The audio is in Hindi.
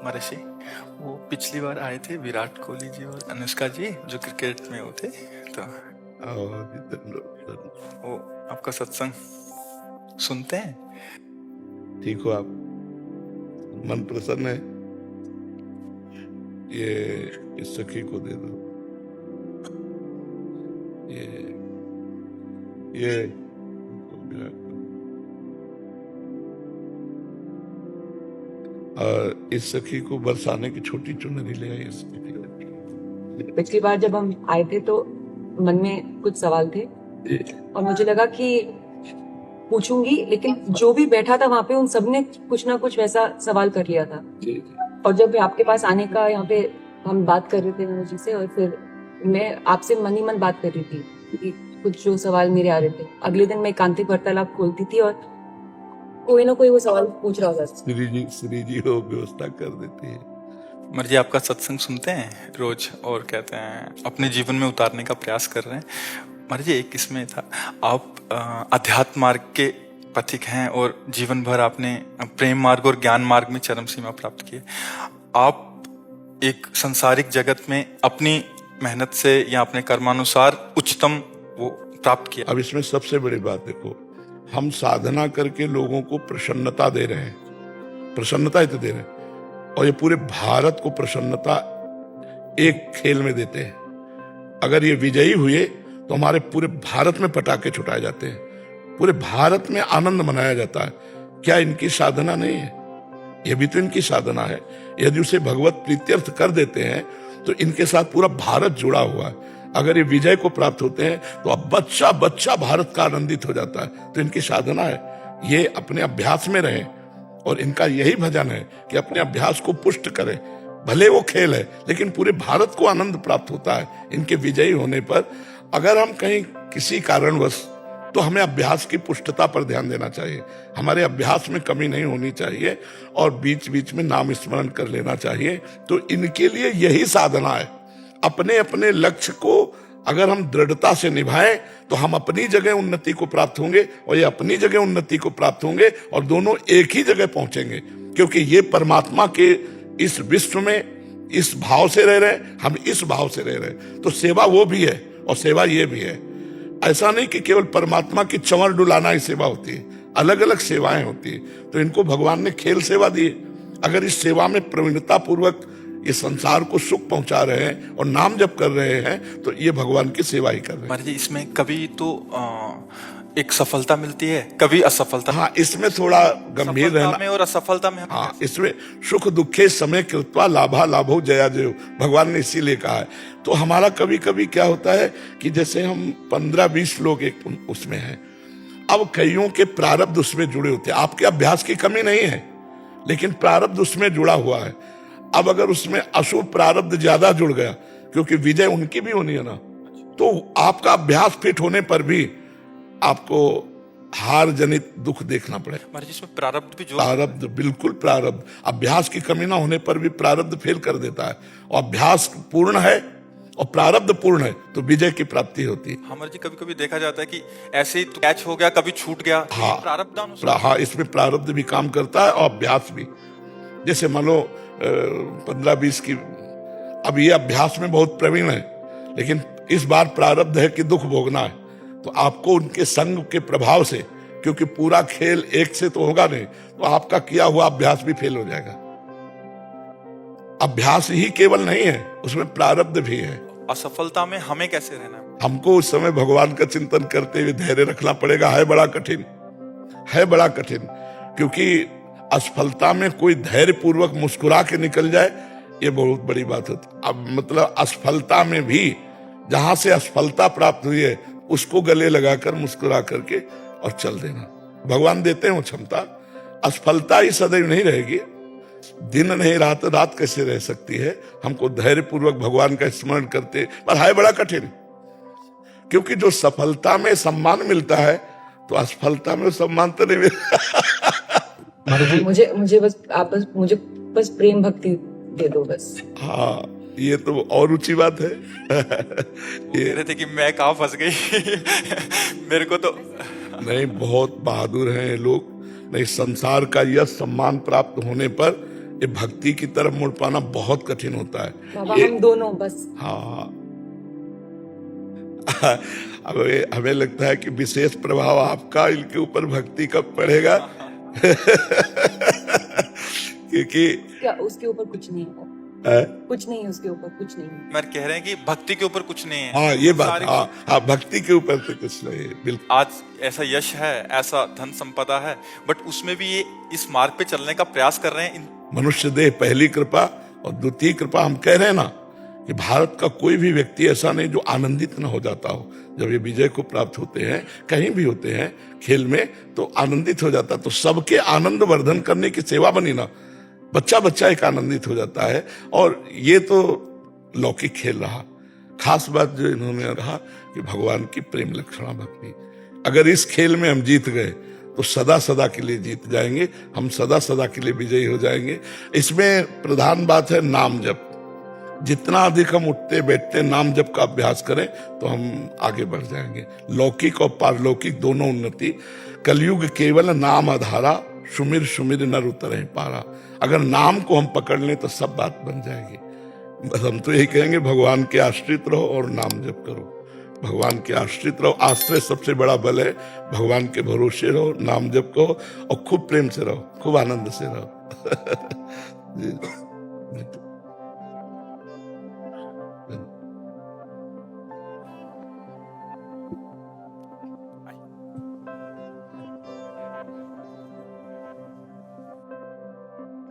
महर्षि, वो पिछली बार आए थे विराट कोहली जी और अनुष्का जी जो क्रिकेट में वो थे, तो वो आपका सत्संग सुनते हैं। ठीक हो आप? मन प्रसन्न है? ये इस सखी को दे दो। ये और इस सखी को बरसाने की छोटी चुनरी ले आई। पिछली बार जब हम आए थे तो मन में कुछ सवाल थे और मुझे लगा कि पूछूंगी, लेकिन जो भी बैठा था वहाँ पे उन सबने कुछ ना कुछ वैसा सवाल कर लिया था। और जब आपके पास आने का यहाँ पे हम बात कर रहे थे मनोज जी से, और फिर मैं आपसे मन ही मन बात कर रही थी कि कुछ जो सवाल मेरे आ रहे थे, अगले दिन मैं एकांतिक वार्तालाप खोलती थी और कोई ना कोई वो सवाल पूछ रहा होता। श्री जी वो व्यवस्था कर देती है। मर जी, आपका सत्संग सुनते हैं रोज और कहते हैं अपने जीवन में उतारने का प्रयास कर रहे हैं। मर जी, एक इसमें था, आप अध्यात्म मार्ग के पथिक हैं और जीवन भर आपने प्रेम मार्ग और ज्ञान मार्ग में चरम सीमा प्राप्त की। आप एक संसारिक जगत में अपनी मेहनत से या अपने कर्मानुसार उच्चतम वो प्राप्त किया। अब इसमें सबसे बड़ी बात देखो, हम साधना करके लोगों को प्रसन्नता दे रहे हैं, प्रसन्नता ही तो दे रहे हैं, और ये पूरे भारत को प्रसन्नता एक खेल में देते हैं। अगर ये विजयी हुए तो हमारे पूरे भारत में पटाखे छुटाए जाते हैं, पूरे भारत में आनंद मनाया जाता है। क्या इनकी साधना नहीं है? ये भी तो इनकी साधना है। यदि उसे भगवत प्रीत्यर्थ कर देते हैं तो इनके साथ पूरा भारत जुड़ा हुआ है। अगर ये विजय को प्राप्त होते हैं तो अब बच्चा बच्चा भारत का आनंदित हो जाता है। तो इनकी साधना है, ये अपने अभ्यास में रहें, और इनका यही भजन है कि अपने अभ्यास को पुष्ट करें। भले वो खेल है लेकिन पूरे भारत को आनंद प्राप्त होता है इनके विजयी होने पर। अगर हम कहीं किसी कारणवश, तो हमें अभ्यास की पुष्टता पर ध्यान देना चाहिए। हमारे अभ्यास में कमी नहीं होनी चाहिए और बीच बीच में नाम स्मरण कर लेना चाहिए। तो इनके लिए यही साधना है। अपने अपने लक्ष्य को अगर हम दृढ़ता से निभाएं तो हम अपनी जगह उन्नति को प्राप्त होंगे और ये अपनी जगह उन्नति को प्राप्त होंगे, और दोनों एक ही जगह पहुंचेंगे। क्योंकि ये परमात्मा के इस विश्व में इस भाव से रह रहे हैं, हम इस भाव से रह रहे हैं। तो सेवा वो भी है और सेवा ये भी है। ऐसा नहीं कि केवल परमात्मा की चंवर डुलाना ही सेवा होती है, अलग अलग सेवाएं होती है। तो इनको भगवान ने खेल सेवा दी। अगर इस सेवा में प्रवीणता पूर्वक ये संसार को सुख पहुंचा रहे हैं और नाम जप कर रहे हैं तो ये भगवान की सेवा ही कर रहे हैं। महाराज जी, इसमें कभी तो एक सफलता मिलती है, कभी असफलता। हाँ, इसमें थोड़ा गंभीर रहना में और असफलता में। हाँ, इसमें सुख दुखे समय कृत्वा लाभा लाभो जया जयो, भगवान ने इसीलिए कहा है। तो हमारा कभी कभी क्या होता है कि जैसे हम 15-20 लोग एक उसमें हैं, अब कईयों के प्रारब्ध उसमें जुड़े होते हैं। आपके अभ्यास की कमी नहीं है लेकिन प्रारब्ध उसमें जुड़ा हुआ है। अब अगर उसमें अशुभ प्रारब्ध ज्यादा जुड़ गया, क्योंकि विजय उनकी भी होनी है ना, तो आपका अभ्यास फिट होने पर भी आपको हार जनित दुख देखना पड़े। इसमें प्रारब्ध भी जो प्रारब्ध, बिल्कुल प्रारब्ध, अभ्यास की कमी ना होने पर भी प्रारब्ध फेल कर देता है। और अभ्यास पूर्ण है और प्रारब्ध पूर्ण है तो विजय की प्राप्ति होती है। हमारे जी, कभी कभी देखा जाता है कि ऐसे ही तो कैच हो गया, कभी छूट गया। हाँ, प्रारब्ध, हाँ, इसमें प्रारब्ध भी काम करता है और अभ्यास भी। जैसे मान लो 15-20 की, अब ये अभ्यास में बहुत प्रवीण है लेकिन इस बार प्रारब्ध है कि दुख भोगना है, तो आपको उनके संग के प्रभाव से, क्योंकि पूरा खेल एक से तो होगा नहीं, तो आपका किया हुआ अभ्यास भी फेल हो जाएगा। अभ्यास ही केवल नहीं है, उसमें प्रारब्ध भी है। असफलता में हमें कैसे रहना है? हमको उस समय भगवान का चिंतन करते हुए धैर्य रखना पड़ेगा। है बड़ा कठिन, है बड़ा कठिन, क्योंकि असफलता में कोई धैर्य पूर्वक मुस्कुरा के निकल जाए, ये बहुत बड़ी बात होती। अब मतलब असफलता में भी जहां से असफलता प्राप्त हुई है उसको गले लगाकर मुस्कुरा करके और चल देना। भगवान देते हैं वो क्षमता। असफलता ही सदैव नहीं रहेगी, दिन नहीं रात, रात कैसे रह सकती है। हमको धैर्य पूर्वक भगवान का स्मरण करते, पर है बड़ा कठिन, क्योंकि जो सफलता में सम्मान मिलता है तो असफलता में सम्मान तो नहीं मिलता। मुझे बस आप मुझे बस प्रेम भक्ति दे दो बस। हाँ, ये तो और ऊंची बात है। ये रहे थे कि मैं कहाँ फंस गई। मेरे को तो नहीं, बहुत बहादुर हैं ये लोग। नहीं, संसार का यश सम्मान प्राप्त होने पर ये भक्ति की तरफ मुड़ पाना बहुत कठिन होता है। बाबा ये हम दोनों बस। हाँ हमें लगता है कि विशेष प्रभाव आपका इनके ऊपर भक्ति कब पड़ेगा क्योंकि क्या उसके ऊपर कुछ नहीं है, है? कुछ नहीं है उसके ऊपर, कुछ नहीं है। मैं कह रहे हैं कि भक्ति के ऊपर कुछ नहीं है। हाँ ये बात, सारी हाँ भक्ति के ऊपर तो कुछ नहीं है, बिल्कुल। आज ऐसा यश है, ऐसा धन संपदा है, बट उसमें भी ये इस मार्ग पे चलने का प्रयास कर रहे हैं। मनुष्य देह पहली कृपा और द्वितीय कृपा। हम कह रहे हैं ना कि भारत का कोई भी व्यक्ति ऐसा नहीं जो आनंदित न हो जाता हो जब ये विजय को प्राप्त होते हैं, कहीं भी होते हैं खेल में, तो आनंदित हो जाता। तो सबके आनंद वर्धन करने की सेवा बनी ना, बच्चा बच्चा एक आनंदित हो जाता है। और ये तो लौकिक खेल रहा। खास बात जो इन्होंने कहा कि भगवान की प्रेम लक्षणा भक्ति, अगर इस खेल में हम जीत गए तो सदा सदा के लिए जीत जाएंगे, हम सदा सदा के लिए विजयी हो जाएंगे। इसमें प्रधान बात है नाम जप। जितना अधिक हम उठते बैठते नाम जप का अभ्यास करें तो हम आगे बढ़ जाएंगे। लौकिक और पारलौकिक दोनों उन्नति। कलयुग केवल नाम आधारा, सुमिर सुमिर नर उतरे पारा। अगर नाम को हम पकड़ लें तो सब बात बन जाएगी। बस हम तो यही कहेंगे, भगवान के आश्रित रहो और नाम जप करो। भगवान के आश्रित रहो, आश्रय सबसे बड़ा बल है। भगवान के भरोसे रहो, नाम जप करो और खूब प्रेम से रहो, खूब आनंद से रहो। जी।